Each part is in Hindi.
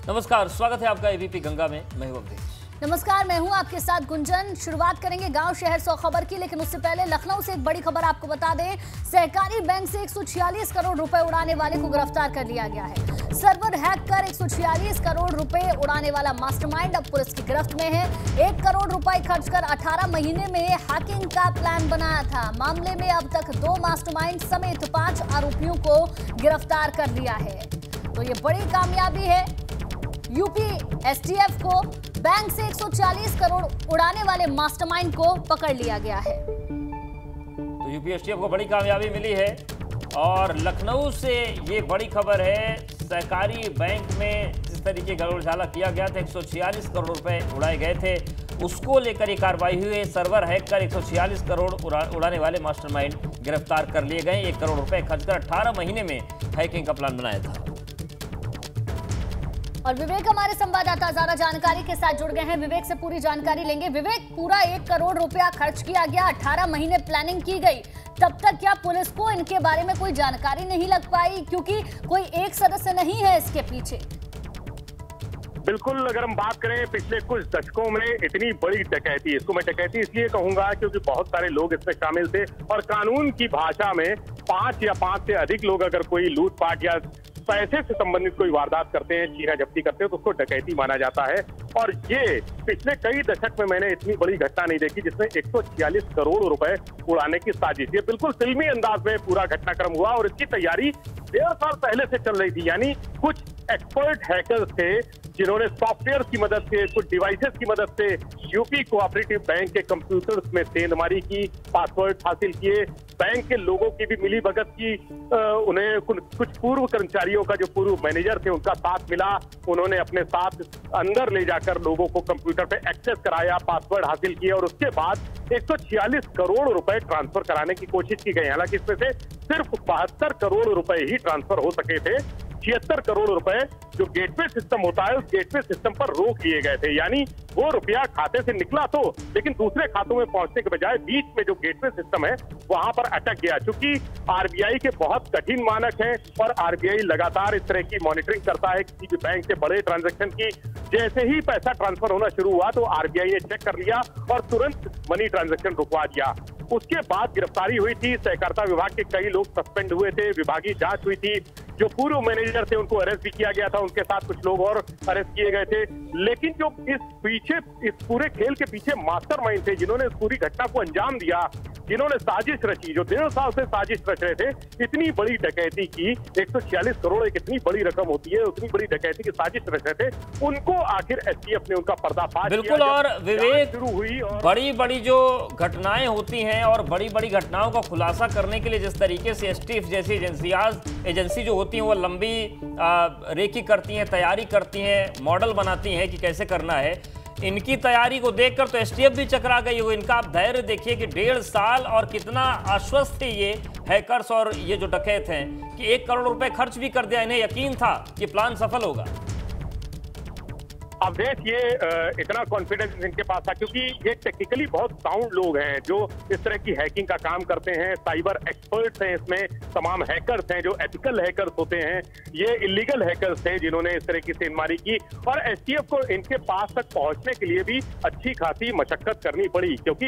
नमस्कार, स्वागत है आपका एबीपी गंगा में। मैं हूं अवधेश। नमस्कार, मैं हूं आपके साथ गुंजन। शुरुआत करेंगे गांव शहर 100 खबर की, लेकिन उससे पहले लखनऊ से एक बड़ी खबर आपको बता दें। सहकारी बैंक से 146 करोड़ रुपए उड़ाने वाले को गिरफ्तार कर लिया गया है। सर्वर हैक कर 146 करोड़ रुपए उड़ाने वाला मास्टरमाइंड अब पुलिस की गिरफ्त में है। 1 करोड़ रुपए खर्च कर 18 महीने में हैकिंग का प्लान बनाया था। मामले में अब तक 2 मास्टरमाइंड समेत 5 आरोपियों को गिरफ्तार कर लिया है। तो ये बड़ी कामयाबी है। यूपी एसटीएफ को बैंक से 140 करोड़ उड़ाने वाले मास्टरमाइंड को पकड़ लिया गया है। तो यूपी एसटीएफ को बड़ी कामयाबी मिली है। और लखनऊ से ये बड़ी खबर है, सहकारी बैंक में जिस तरीके का घोटाला किया गया था, 146 करोड़ रुपए उड़ाए गए थे, उसको लेकर ये कार्रवाई हुई है। सर्वर हैक कर 146 करोड़ उड़ाने वाले मास्टरमाइंड गिरफ्तार कर लिए गए। 1 करोड़ रुपए खर्च कर 18 महीने में हैकिंग का प्लान बनाया था। और विवेक हमारे संवाददाता ज्यादा जानकारी के साथ जुड़ गए हैं। विवेक से पूरी जानकारी लेंगे। विवेक, पूरा 1 करोड़ रुपया खर्च किया गया, 18 महीने प्लानिंग की गई, तब तक क्या पुलिस को इनके बारे में कोई जानकारी नहीं लग पाई, क्योंकि कोई एक सदस्य नहीं है इसके पीछे? बिल्कुल, अगर हम बात करें पिछले कुछ दशकों में इतनी बड़ी डकैती, इसको मैं डकैती इसलिए कहूंगा क्योंकि बहुत सारे लोग इसमें शामिल थे और कानून की भाषा में 5 या 5 से अधिक लोग अगर कोई लूटपाट या पैसे से संबंधित कोई वारदात करते हैं, छीना झपटी करते हैं, तो उसको डकैती माना जाता है। और ये पिछले कई दशक में मैंने इतनी बड़ी घटना नहीं देखी जिसमें 146 करोड़ रुपए उड़ाने की साजिश। ये बिल्कुल फिल्मी अंदाज में पूरा घटनाक्रम हुआ और इसकी तैयारी 1.5 साल पहले से चल रही थी। यानी कुछ एक्सपर्ट हैकर्स थे जिन्होंने सॉफ्टवेयर की मदद से, कुछ डिवाइसेस की मदद से यूपी कोऑपरेटिव बैंक के कंप्यूटर्स में सेंधमारी की, पासवर्ड हासिल किए, बैंक के लोगों की भी मिली भगत की। उन्हें कुछ पूर्व कर्मचारियों का, जो पूर्व मैनेजर थे, उनका साथ मिला। उन्होंने अपने साथ अंदर ले जाकर लोगों को कंप्यूटर पे एक्सेस कराया, पासवर्ड हासिल किया और उसके बाद 146 करोड़ रुपए ट्रांसफर कराने की कोशिश की गई। हालांकि इसमें से सिर्फ 72 करोड़ रुपए ही ट्रांसफर हो सके थे। 76 करोड़ रुपए जो गेटवे सिस्टम होता है, उस गेटवे सिस्टम पर रोक लिए गए थे। यानी वो रुपया खाते से निकला तो, लेकिन दूसरे खातों में पहुंचने के बजाय बीच में जो गेटवे सिस्टम है वहां पर अटक गया। चूंकि आरबीआई के बहुत कठिन मानक हैं और आरबीआई लगातार इस तरह की मॉनिटरिंग करता है किसी भी बैंक के बड़े ट्रांजैक्शन की। जैसे ही पैसा ट्रांसफर होना शुरू हुआ तो आरबीआई ने चेक कर लिया और तुरंत मनी ट्रांजैक्शन रुकवा दिया। उसके बाद गिरफ्तारी हुई थी। सहकारिता विभाग के कई लोग सस्पेंड हुए थे, विभागीय जांच हुई थी। जो पूर्व मैनेजर थे उनको अरेस्ट भी किया गया था, उनके साथ कुछ लोग और अरेस्ट किए गए थे। लेकिन जो इस पूरे खेल के पीछे मास्टरमाइंड थे, जिन्होंने इस पूरी घटना को अंजाम दिया, जिन्होंने साजिश रची, जो 1.5 साल से साजिश रच रहे थे, इतनी बड़ी डकैती की, 146 करोड़ एक इतनी बड़ी रकम होती है, उतनी बड़ी डकैती की साजिश रच रहे थे, उनको आखिर एसटीएफ ने उनका पर्दाफाश किया। बिल्कुल। और विवेक, शुरू हुई और बड़ी बड़ी जो घटनाएं होती हैं और बड़ी बड़ी घटनाओं का खुलासा करने के लिए जिस तरीके से एसटीएफ जैसी एजेंसी जो होती हैं वो लंबी रेकी करती हैं, तैयारी करती हैं, मॉडल बनाती हैं कि कैसे करना है। इनकी तैयारी को देखकर तो एसटीएफ भी चकरा गई हो। इनका आप धैर्य देखिए कि 1.5 साल और कितना आश्वस्त थे ये हैकर्स और ये जो डकैत हैं कि 1 करोड़ रुपए खर्च भी कर दिया। इन्हें यकीन था कि प्लान सफल होगा। अब देख, ये इतना कॉन्फिडेंस इनके पास था क्योंकि ये टेक्निकली बहुत साउंड लोग हैं जो इस तरह की हैकिंग का काम करते हैं। साइबर एक्सपर्ट्स हैं इसमें, तमाम हैकर्स हैं जो एथिकल हैकर्स होते हैं। ये इलीगल हैकर्स थे जिन्होंने इस तरह की सेंधमारी की और एसटीएफ को इनके पास तक पहुंचने के लिए भी अच्छी खासी मशक्कत करनी पड़ी, क्योंकि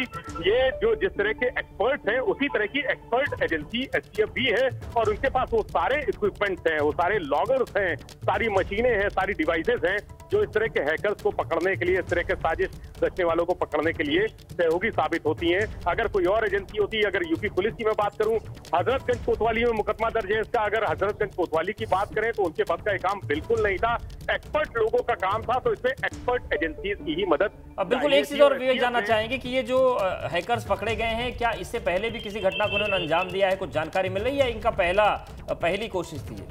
ये जो जिस तरह के एक्सपर्ट्स हैं उसी तरह की एक्सपर्ट एजेंसी एसटीएफ भी है और उनके पास वो सारे इक्विपमेंट्स हैं, वो सारे लॉगर्स हैं, सारी मशीनें हैं, सारी डिवाइसेस हैं जो इस तरह के हैकर्स को पकड़ने के लिए, इस तरह के साजिश रचने वालों को पकड़ने के लिए सहयोगी साबित होती हैं। अगर कोई और एजेंसी होती, अगर यूपी पुलिस की मैं बात करूं, हजरतगंज कोतवाली में मुकदमा दर्ज है इसका, अगर हजरतगंज कोतवाली की बात करें तो उनके बस का काम बिल्कुल नहीं था। एक्सपर्ट लोगों का काम था, तो इसमें एक्सपर्ट एजेंसी की ही मदद। अब बिल्कुल एक चीज और विवेक जानना चाहेंगे कि ये जो हैकर्स पकड़े गए हैं, क्या इससे पहले भी किसी घटना को उन्होंने अंजाम दिया है? कुछ जानकारी मिल रही है? इनका पहली कोशिश थी?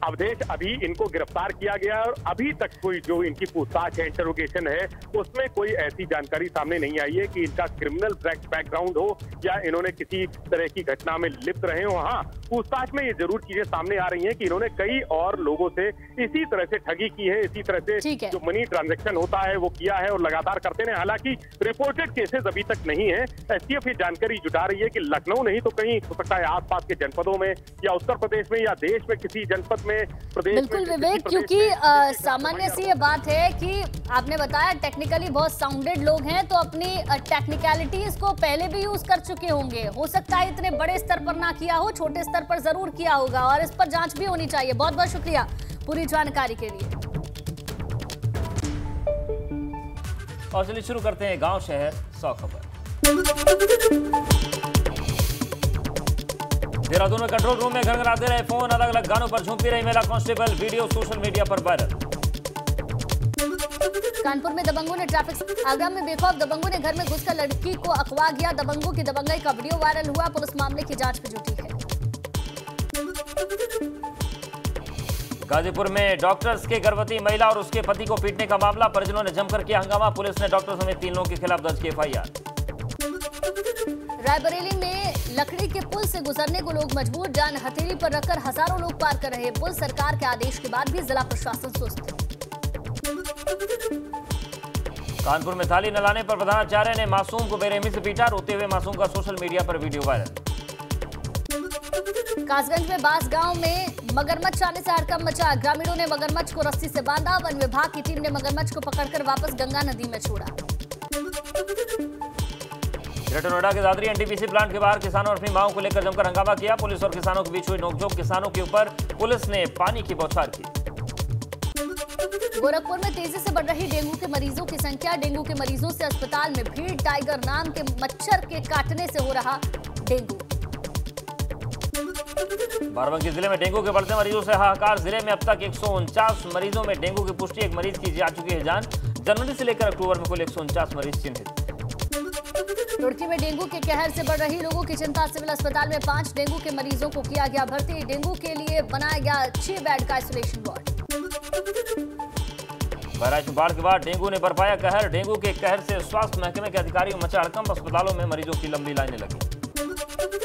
अवधेश, अभी इनको गिरफ्तार किया गया और अभी तक कोई जो इनकी पूछताछ है, इंटरोगेशन है, उसमें कोई ऐसी जानकारी सामने नहीं आई है कि इनका क्रिमिनल बैकग्राउंड हो या इन्होंने किसी तरह की घटना में लिप्त रहे हो। हाँ, पूछताछ में ये जरूर चीजें सामने आ रही हैं कि इन्होंने कई और लोगों से इसी तरह से ठगी की है, इसी तरह से जो मनी ट्रांजैक्शन होता है वो किया है और लगातार करते रहे। हालांकि रिपोर्टेड केसेस अभी तक नहीं है। एसटीएफ ये जानकारी जुटा रही है कि लखनऊ नहीं तो कहीं हो सकता है आसपास के जनपदों में या उत्तर प्रदेश में या देश में किसी जनपद में प्रदेश बिल्कुल विवेक, क्योंकि सामान्य सी ये बात है कि आपने बताया टेक्निकली बहुत साउंडेड लोग हैं, तो अपनी टेक्निकलिटीज को पहले भी यूज कर चुके होंगे। हो सकता है इतने बड़े स्तर पर ना किया हो, छोटे स्तर पर जरूर किया होगा और इस पर जांच भी होनी चाहिए। बहुत बहुत शुक्रिया पूरी जानकारी के लिए। और चलिए शुरू करते हैं गांव शहर 100 खबर। देहरादून में कंट्रोल रूम में घरघराते रहे फोन, अलग अलग गानों पर झूमती रही महिला कांस्टेबल, वीडियो सोशल मीडिया पर वायरल। कानपुर में दबंगों ने ट्रैफिक आगरा में बेखौफ दबंगों ने घर में घुसकर लड़की को अगवा किया। दबंगों की दबंगई का वीडियो वायरल हुआ, पुलिस मामले की जांच में जुटी है। गाजीपुर में डॉक्टर्स के गर्भवती महिला और उसके पति को पीटने का मामला, परिजनों ने जमकर किया हंगामा, पुलिस ने डॉक्टर समेत 3 लोगों के खिलाफ दर्ज की FIR। रायबरेली में लकड़ी के पुल से गुजरने को लोग मजबूर, जान हथेली पर रखकर हजारों लोग पार कर रहे पुल, सरकार के आदेश के बाद भी जिला प्रशासन सुस्त। कानपुर में थाली न लाने पर प्रधानाचार्य ने मासूम को बेरहमी से पीटा, रोते हुए मासूम का सोशल मीडिया पर वीडियो वायरल। कासगंज में बास गांव में मगरमच्छ आने से हड़कंप मचा, ग्रामीणों ने मगरमच्छ को रस्सी से बांधा, वन विभाग की टीम ने मगरमच्छ को पकड़कर वापस गंगा नदी में छोड़ा। ग्रेटर नोएडा के दादरी NTPC प्लांट के बाहर किसानों ने अपनी मांगों को लेकर जमकर हंगामा किया, पुलिस और किसानों के बीच हुई नोकझोंक, किसानों के ऊपर पुलिस ने पानी की बौछार की। गोरखपुर में तेजी से बढ़ रही डेंगू के मरीजों की संख्या, डेंगू के मरीजों से अस्पताल में भीड़, टाइगर नाम के मच्छर के काटने से हो रहा डेंगू। बाराबंकी जिले में डेंगू के बढ़ते मरीजों से हाहाकार, जिले में अब तक 149 मरीजों में डेंगू की पुष्टि, एक मरीज की जा चुकी है जान। जनवरी से लेकर अक्टूबर में कुल 149 मरीज चिन्हित। रुड़की में डेंगू के कहर से बढ़ रही लोगों की चिंता, सिविल अस्पताल में 5 डेंगू के मरीजों को किया गया भर्ती, डेंगू के लिए बनाया गया 6 बेड का आइसोलेशन वार्ड। बहराइच में बाढ़ के बाद डेंगू ने बरपाया कहर, डेंगू के कहर से स्वास्थ्य महकमे के अधिकारियों मचा हड़कंप, अस्पतालों में मरीजों की लंबी लाइनें लगी।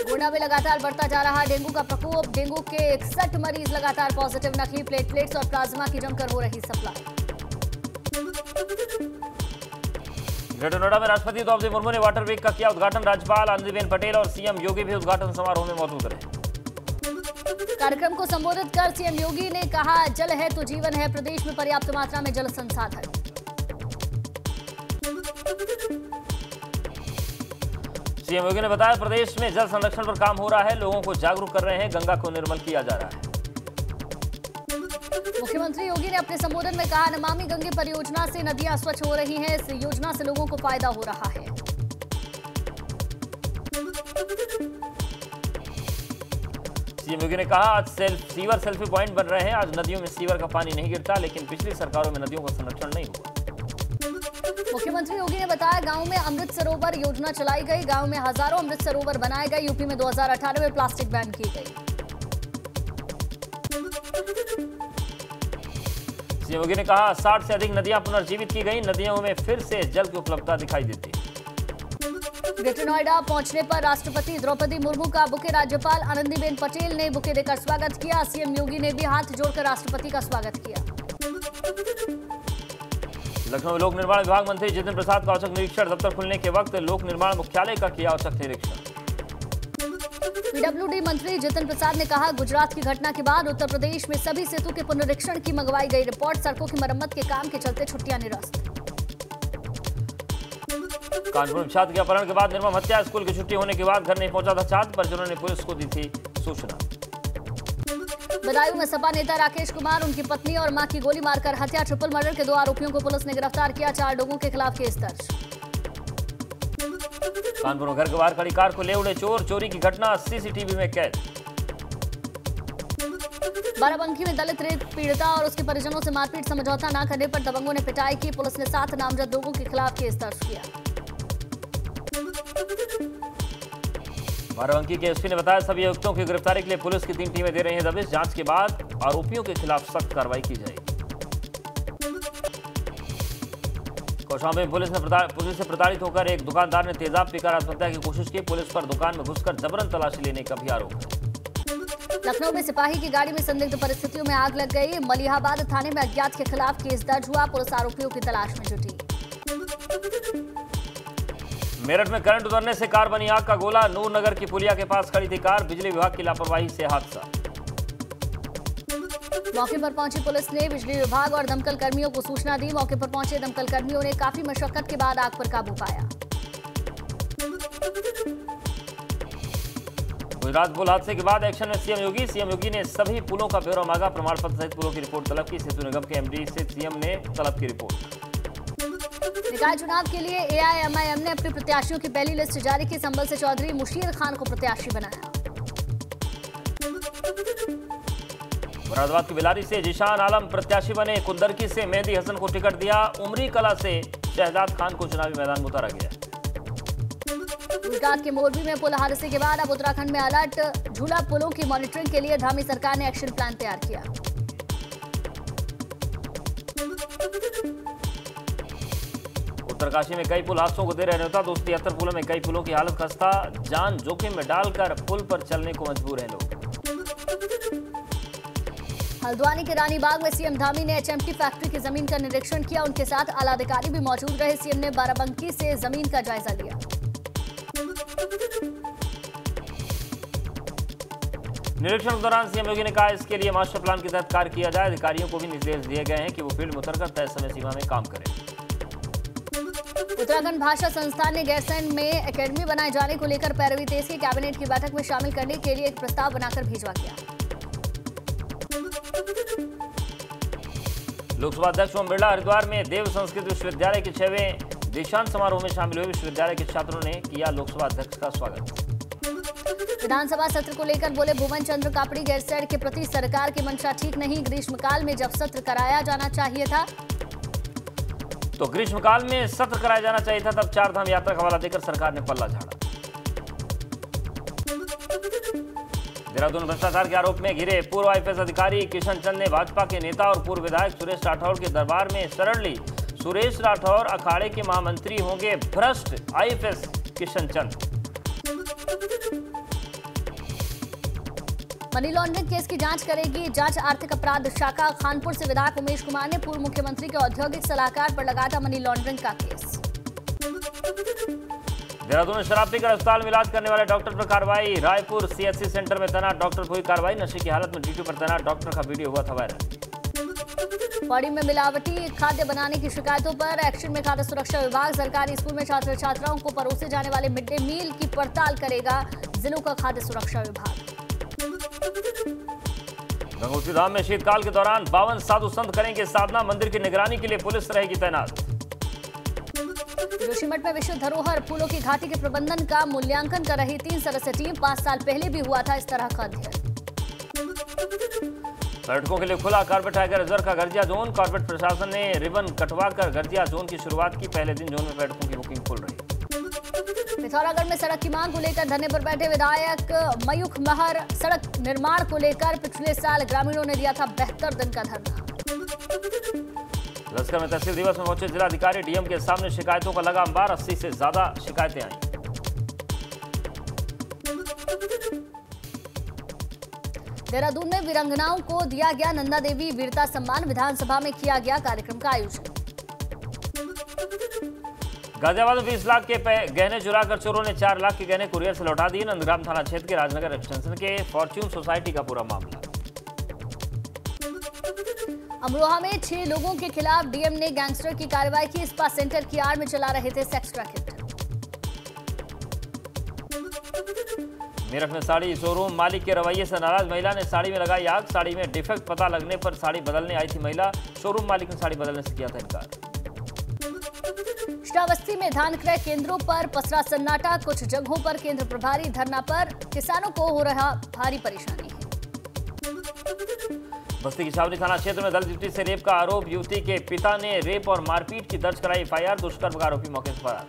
गोंडा में लगातार बढ़ता जा रहा डेंगू का प्रकोप, डेंगू के 61 मरीज लगातार पॉजिटिव, नकली प्लेटलेट्स और प्लाज्मा की जमकर हो रही सप्लाई। ग्रेटर नोएडा में राष्ट्रपति द्रौपदी मुर्मू ने वाटर वीक का किया उद्घाटन, राज्यपाल आनंदीबेन पटेल और CM योगी भी उद्घाटन समारोह में मौजूद रहे। कार्यक्रम को संबोधित कर CM योगी ने कहा, जल है तो जीवन है, प्रदेश में पर्याप्त मात्रा में जल संसाधन। CM योगी ने बताया, प्रदेश में जल संरक्षण पर काम हो रहा है, लोगों को जागरूक कर रहे हैं, गंगा को निर्मल किया जा रहा है। मुख्यमंत्री योगी ने अपने संबोधन में कहा, नमामि गंगे परियोजना से नदियां स्वच्छ हो रही हैं, इस योजना से लोगों को फायदा हो रहा है। CM योगी ने कहा, आज सीवर सेल्फी पॉइंट बन रहे हैं, आज नदियों में सीवर का पानी नहीं गिरता, लेकिन पिछली सरकारों में नदियों का संरक्षण नहीं हुआ। मुख्यमंत्री योगी ने बताया, गांव में अमृत सरोवर योजना चलाई गई, गांव में हजारों अमृत सरोवर बनाए गए, यूपी में 2018 में प्लास्टिक बैन की गई। CM योगी ने कहा, 60 से अधिक नदियां पुनर्जीवित की गई, नदियों में फिर से जल की उपलब्धता दिखाई देती है। ग्रेटर नोएडा पहुंचने पर राष्ट्रपति द्रौपदी मुर्मू का बुके राज्यपाल आनंदीबेन पटेल ने बुके देकर स्वागत किया, CM योगी ने भी हाथ जोड़कर राष्ट्रपति का स्वागत किया। लखनऊ में लोक निर्माण विभाग मंत्री जितिन प्रसाद का औचक निरीक्षण, दफ्तर खुलने के वक्त लोक निर्माण मुख्यालय का किया औचक निरीक्षण। PWD मंत्री जितिन प्रसाद ने कहा, गुजरात की घटना के बाद उत्तर प्रदेश में सभी सेतु के पुनरीक्षण की मंगवाई गई रिपोर्ट, सड़कों की मरम्मत के काम के चलते छुट्टियां निरस्त। कानपुर में छात्र के अपहरण के बाद निर्मम हत्या, स्कूल की छुट्टी होने के बाद घर नहीं पहुंचा था छात्र, परिजनों ने पुलिस को दी थी सूचना। बदायूं में सपा नेता राकेश कुमार, उनकी पत्नी और मां की गोली मारकर हत्या, ट्रिपल मर्डर के 2 आरोपियों को पुलिस ने गिरफ्तार किया, 4 लोगों के खिलाफ केस दर्ज। कानपुर में घर के बाहर खड़ी कार को ले उड़े चोर, चोरी की घटना CCTV में कैद। बाराबंकी में दलित रेप पीड़िता और उसके परिजनों से मारपीट, समझौता न करने पर दबंगों ने पिटाई की, पुलिस ने 7 नामजद लोगों के खिलाफ केस दर्ज किया। बाराबंकी के SP ने बताया, सभी अभियुक्तों की गिरफ्तारी के लिए पुलिस की 3 टीमें दे रही हैं दबिश, जांच के बाद आरोपियों के खिलाफ सख्त कार्रवाई की जाएगी। कौशाम्बी में पुलिस से प्रताड़ित होकर एक दुकानदार ने तेजाब पीकर आत्महत्या की कोशिश की, पुलिस पर दुकान में घुसकर जबरन तलाशी लेने का भी आरोप है। लखनऊ में सिपाही की गाड़ी में संदिग्ध परिस्थितियों में आग लग गई, मलिहाबाद थाने में अज्ञात के खिलाफ केस दर्ज हुआ, पुलिस आरोपियों की तलाश में जुटी। मेरठ में करंट उतरने से कार बनी आग का गोला, नूर नगर की पुलिया के पास खड़ी थी कार, बिजली विभाग की लापरवाही से हादसा। मौके पर पहुंची पुलिस ने बिजली विभाग और दमकल कर्मियों को सूचना दी। मौके पर पहुंचे दमकल कर्मियों ने काफी मशक्कत के बाद आग पर काबू पाया। गुजरात पुल हादसे के बाद एक्शन में सीएम योगी ने सभी पुलों का ब्यौरा मांगा। प्रमाण पत्र सहित पुलों की रिपोर्ट तलब की। सेतु निगम के एमडी से सीएम ने तलब की रिपोर्ट। निकाय चुनाव के लिए एआईएमआईएम ने अपने प्रत्याशियों की पहली लिस्ट जारी की। संभल से चौधरी मुशीर खान को प्रत्याशी बनाया। मुरादाबाद की बिलारी से जिशान आलम प्रत्याशी बने। कुंदरकी से मेहदी हसन को टिकट दिया। उमरी कला से शहजाद खान को चुनावी मैदान में उतारा गया। गुजरात के मोरबी में पुल हादसे के बाद अब उत्तराखंड में अलर्ट। झूला पुलों की मॉनिटरिंग के लिए धामी सरकार ने एक्शन प्लान तैयार किया। उत्तरकाशी में कई पुल हादसों को दे रहे न्योता। 273 पुलों में कई पुलों की हालत खस्ता। जान जोखिम में डालकर पुल पर चलने को मजबूर हैं लोग। हल्द्वानी के रानीबाग में सीएम धामी ने एचएमटी फैक्ट्री की जमीन का निरीक्षण किया। उनके साथ आला अधिकारी भी मौजूद रहे। सीएम ने बाराबंकी से जमीन का जायजा लिया। निरीक्षण के दौरान सीएम योगी ने कहा इसके लिए मास्टर प्लान के तहत कार्य किया जाए। अधिकारियों को भी निर्देश दिए गए हैं कि वो फील्ड में उतरकर तय समय सीमा में काम करें। उत्तराखंड भाषा संस्थान ने गैरसैंण में एकेडमी बनाए जाने को लेकर पैरवी तेज की। कैबिनेट की बैठक में शामिल करने के लिए एक प्रस्ताव बनाकर भेजवा गया। लोकसभा अध्यक्ष ओम बिरला हरिद्वार में देव संस्कृत विश्वविद्यालय के 6वें दीक्षांत समारोह में शामिल हुए। विश्वविद्यालय के छात्रों ने किया लोकसभा अध्यक्ष का स्वागत। विधानसभा सत्र को लेकर बोले भुवन चंद्र कापड़ी, गैरसैंण के प्रति सरकार की मंशा ठीक नहीं। ग्रीष्मकाल में जब सत्र कराया जाना चाहिए था तो ग्रीष्मकाल में सत्र कराया जाना चाहिए था, तब चारधाम यात्रा का हवाला देकर सरकार ने पल्ला झाड़ा। देहरादून भ्रष्टाचार के आरोप में घिरे पूर्व आईपीएस अधिकारी किशन चंद ने भाजपा के नेता और पूर्व विधायक सुरेश राठौर के दरबार में शरण ली। सुरेश राठौर अखाड़े के महामंत्री होंगे भ्रष्ट IPS Kishan Chand. Money laundering case की जांच करेगी जांच आर्थिक अपराध शाखा। खानपुर से विधायक उमेश कुमार ने पूर्व मुख्यमंत्री के औद्योगिक सलाहकार पर लगाया था मनी लॉन्ड्रिंग का केस। देहरादून में शराब पीकर अस्पताल में इलाज करने वाले डॉक्टर पर कार्रवाई। रायपुर सीएचसी सेंटर में तैनात डॉक्टर पर हुई कार्रवाई। नशे की हालत में ड्यूटी पर तैनात डॉक्टर का वीडियो हुआ था वायरल। पौड़ी में मिलावटी खाद्य बनाने की शिकायतों पर एक्शन में खाद्य सुरक्षा विभाग। सरकारी स्कूल में छात्र छात्राओं को परोसे जाने वाले मिड डे मील की पड़ताल करेगा जिलों का खाद्य सुरक्षा विभाग। गंगोत्री धाम में शीतकाल के दौरान 52 साधु संत करेंगे साधना। मंदिर की निगरानी के लिए पुलिस रहेगी तैनात। जोशीमठ में विश्व धरोहर फूलों की घाटी के प्रबंधन का मूल्यांकन कर रही 3 सदस्यीय टीम। 5 साल पहले भी हुआ था इस तरह का अध्ययन। पर्यटकों के लिए खुला कॉर्बेट टाइगर रिजर्व का गर्जिया जोन। कॉर्बेट प्रशासन ने रिबन कटवाकर गर्जिया जोन की शुरुआत की। पहले दिन जोन में पर्यटकों की बुकिंग खुल रही। पिथौरागढ़ में सड़क की मांग को लेकर धरने पर बैठे विधायक मयूख महर। सड़क निर्माण को लेकर पिछले साल ग्रामीणों ने दिया था 72 दिन का धरना। लश्कर में तहसील दिवस में पहुंचे जिलाधिकारी। डीएम के सामने शिकायतों का लगा अंबार। 80 से ज्यादा शिकायतें आई। देहरादून में वीरांगनाओं को दिया गया नंदा देवी वीरता सम्मान। विधानसभा में किया गया कार्यक्रम का आयोजन। गाजियाबाद में 20 लाख के गहने चुराकर चोरों ने 4 लाख के गहने कुरियर से लौटा दिए। नंदग्राम थाना क्षेत्र के राजनगर एक्सटेंशन के फॉर्च्यून सोसाइटी का पूरा मामला। अमरोहा में 6 लोगों के खिलाफ डीएम ने गैंगस्टर की कार्रवाई की। स्पा सेंटर की आड़ में चला रहे थे सेक्स रैकेट। मेरठ में साड़ी शोरूम मालिक के रवैये से नाराज महिला ने साड़ी में लगाई आग। साड़ी में डिफेक्ट पता लगने पर साड़ी बदलने आई थी महिला। शोरूम मालिक ने साड़ी बदलने से किया था इनकार। श्रावस्ती में धान क्रय केंद्रों पर पसरा सन्नाटा। कुछ जगहों पर केंद्र प्रभारी धरना पर। किसानों को हो रहा भारी परेशानी। बस्ती की छावनी थाना क्षेत्र में दलित युवती से रेप का आरोप। युवती के पिता ने रेप और मारपीट की दर्ज कराई एफआईआर। दुष्कर्म का आरोपी मौके से फरार।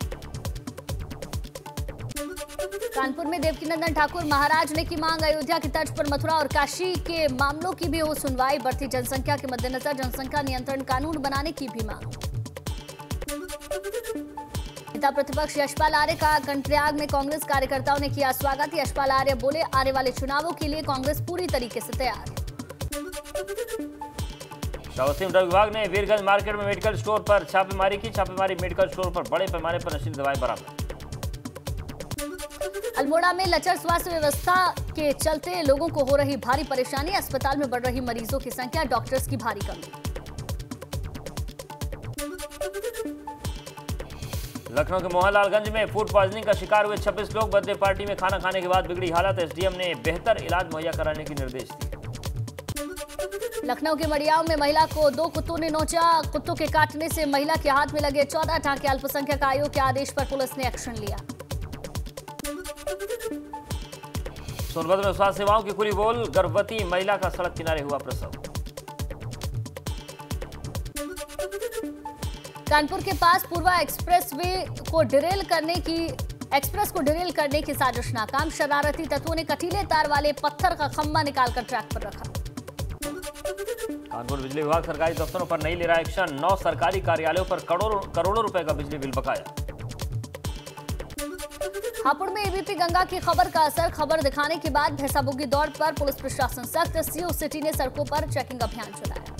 कानपुर में देवकीनंदन ठाकुर महाराज ने की मांग। अयोध्या की तर्ज पर मथुरा और काशी के मामलों की भी हो सुनवाई। बढ़ती जनसंख्या के मद्देनजर जनसंख्या नियंत्रण कानून बनाने की भी मांग। नेता प्रतिपक्ष यशपाल आर्य का कर्णप्रयाग में कांग्रेस कार्यकर्ताओं ने किया स्वागत। यशपाल आर्य बोले आने वाले चुनावों के लिए कांग्रेस पूरी तरीके से तैयार। श्रावस्ती में ड्रग विभाग ने वीरगंज मार्केट में मेडिकल स्टोर पर छापेमारी की। छापेमारी मेडिकल स्टोर पर बड़े पैमाने पर नशीली दवाएं बरामद। अल्मोड़ा में लचर स्वास्थ्य व्यवस्था के चलते लोगों को हो रही भारी परेशानी, अस्पताल में बढ़ रही मरीजों की संख्या, डॉक्टर्स की भारी कमी। लखनऊ के मोहनलालगंज में फूड पॉइजनिंग का शिकार हुए 26 लोग, बर्थडे पार्टी में खाना खाने के बाद बिगड़ी हालत, एसडीएम ने बेहतर इलाज मुहैया कराने के निर्देश दिए। लखनऊ के मड़ियाव में महिला को 2 कुत्तों ने नोचा, कुत्तों के काटने से महिला के हाथ में लगे 14 टांके, अल्पसंख्यक आयोग के आदेश पर पुलिस ने एक्शन लिया। सोनभद्र में स्वास्थ्य सेवाओं की खुली बोल, गर्भवती महिला का सड़क किनारे हुआ प्रसव। कानपुर के पास पूर्वा एक्सप्रेस को डिरेल करने की साजिश नाकाम, शरारती तत्वों ने कटीले तार वाले पत्थर का खंभा निकालकर ट्रैक पर रखा। कानपुर बिजली विभाग सरकारी दफ्तरों पर नहीं ले रहा एक्शन, 9 सरकारी कार्यालयों पर करोड़ों रुपए का बिजली बिल बकाया। हापुड़ में एबीपी गंगा की खबर का असर, खबर दिखाने के बाद भैंसाबुगी दौड़ पर पुलिस प्रशासन सख्त, सीओ सिटी ने सड़कों पर चेकिंग अभियान चलाया।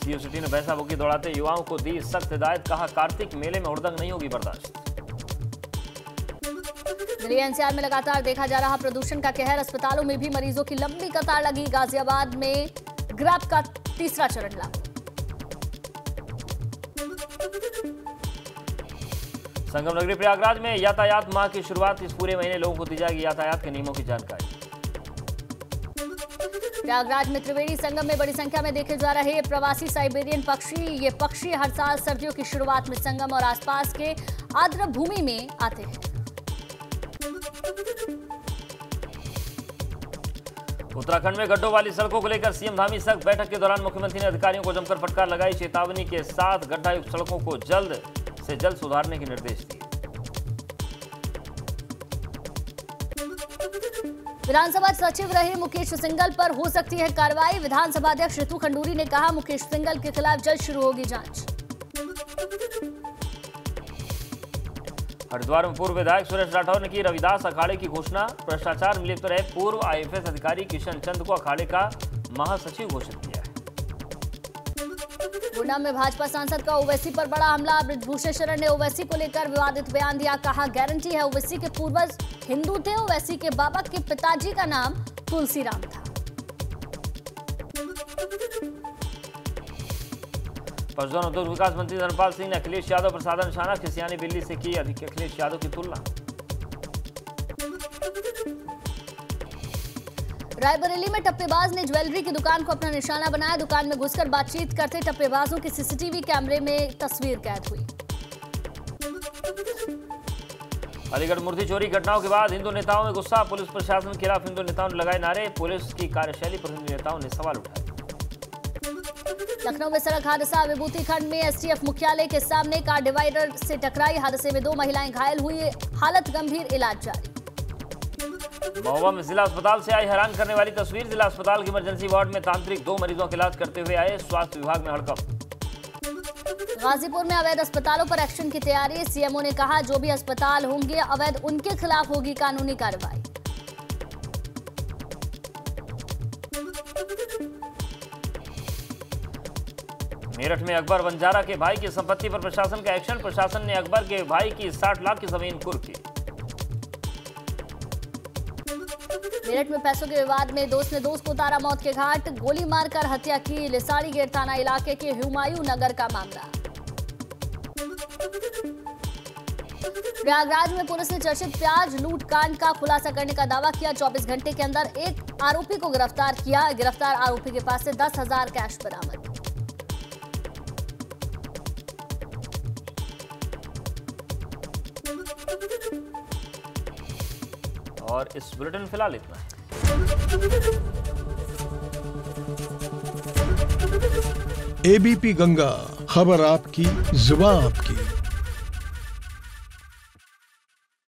सीओ सिटी ने भैंसाबुगी दौड़ाते युवाओं को दी सख्त हिदायत, कहा कार्तिक मेले में हुड़दंग नहीं होगी बर्दाश्त। दिल्ली एनसीआर में लगातार देखा जा रहा प्रदूषण का कहर, अस्पतालों में भी मरीजों की लंबी कतार लगी, गाजियाबाद में ग्रैब का तीसरा चरण लागू। संगम नगरी प्रयागराज में यातायात माह की शुरुआत, इस पूरे महीने लोगों को दी जाएगी यातायात के नियमों की जानकारी। प्रयागराज में त्रिवेणी संगम में बड़ी संख्या में देखे जा रहे प्रवासी साइबेरियन पक्षी, ये पक्षी हर साल सर्दियों की शुरुआत में संगम और आसपास के आर्द्र भूमि में आते हैं। उत्तराखंड में गड्ढों वाली सड़कों को लेकर सीएम धामी सख्त, बैठक के दौरान मुख्यमंत्री ने अधिकारियों को जमकर फटकार लगाई, चेतावनी के साथ गड्ढायुक्त सड़कों को जल्द से जल्द सुधारने के निर्देश दिए। विधानसभा सचिव रहे मुकेश सिंघल पर हो सकती है कार्रवाई, विधानसभा अध्यक्ष ऋतु खंडूरी ने कहा मुकेश सिंघल के खिलाफ जल्द शुरू होगी जांच। हरिद्वार में पूर्व विधायक सुरेश राठौर ने की रविदास अखाड़े की घोषणा, भ्रष्टाचार में लिप्त रहे पूर्व आईएफएस अधिकारी किशन चंद को अखाड़े का महासचिव घोषित किया है। गुना में भाजपा सांसद का ओवैसी पर बड़ा हमला, बृजभूषण शरण ने ओवैसी को लेकर विवादित बयान दिया, कहा गारंटी है ओवैसी के पूर्वज हिंदू थे, ओवैसी के बाबा के पिताजी का नाम तुलसीराम था। पशुधन उद्योग विकास मंत्री धर्मपाल सिंह ने अखिलेश यादव पर साधा निशाना, खिसियानी बिल्ली से की अखिलेश यादव की तुलना। रायबरेली में टप्पेबाज ने ज्वेलरी की दुकान को अपना निशाना बनाया, दुकान में घुसकर बातचीत करते टप्पेबाजों की सीसीटीवी कैमरे में तस्वीर कैद हुई। अलीगढ़ मूर्ति चोरी घटनाओं के बाद हिंदू नेताओं में गुस्सा, पुलिस प्रशासन के खिलाफ हिंदू नेताओं ने लगाए नारे, पुलिस की कार्यशैली पर हिंदू नेताओं ने सवाल उठाए। लखनऊ में सड़क हादसा, विभूति खंड में एसटीएफ मुख्यालय के सामने कार डिवाइडर से टकराई, हादसे में 2 महिलाएं घायल हुई, हालत गंभीर, इलाज जारी। महोबा में जिला अस्पताल से आई हैरान करने वाली तस्वीर, जिला अस्पताल के इमरजेंसी वार्ड में तांत्रिक 2 मरीजों का इलाज करते हुए आए, स्वास्थ्य विभाग में हड़कंप। गाजीपुर में अवैध अस्पतालों पर एक्शन की तैयारी, सीएमओ ने कहा जो भी अस्पताल होंगे अवैध उनके खिलाफ होगी कानूनी कार्रवाई। मेरठ में अकबर बंजारा के भाई की संपत्ति पर प्रशासन का एक्शन, प्रशासन ने अकबर के भाई की 60 लाख की जमीन कुर्क की। मेरठ में पैसों के विवाद में दोस्त ने दोस्त को उतारा मौत के घाट, गोली मारकर हत्या की, लिसाड़ी गेट थाना इलाके के हुमायूं नगर का मामला। प्रयागराज में पुलिस ने चर्चित प्याज लूट कांड का खुलासा करने का दावा किया, 24 घंटे के अंदर एक आरोपी को गिरफ्तार किया, गिरफ्तार आरोपी के पास से 10,000 कैश बरामद। और इस बुलेटिन फिलहाल इतना है। एबीपी गंगा, खबर आपकी, जुबान आपकी।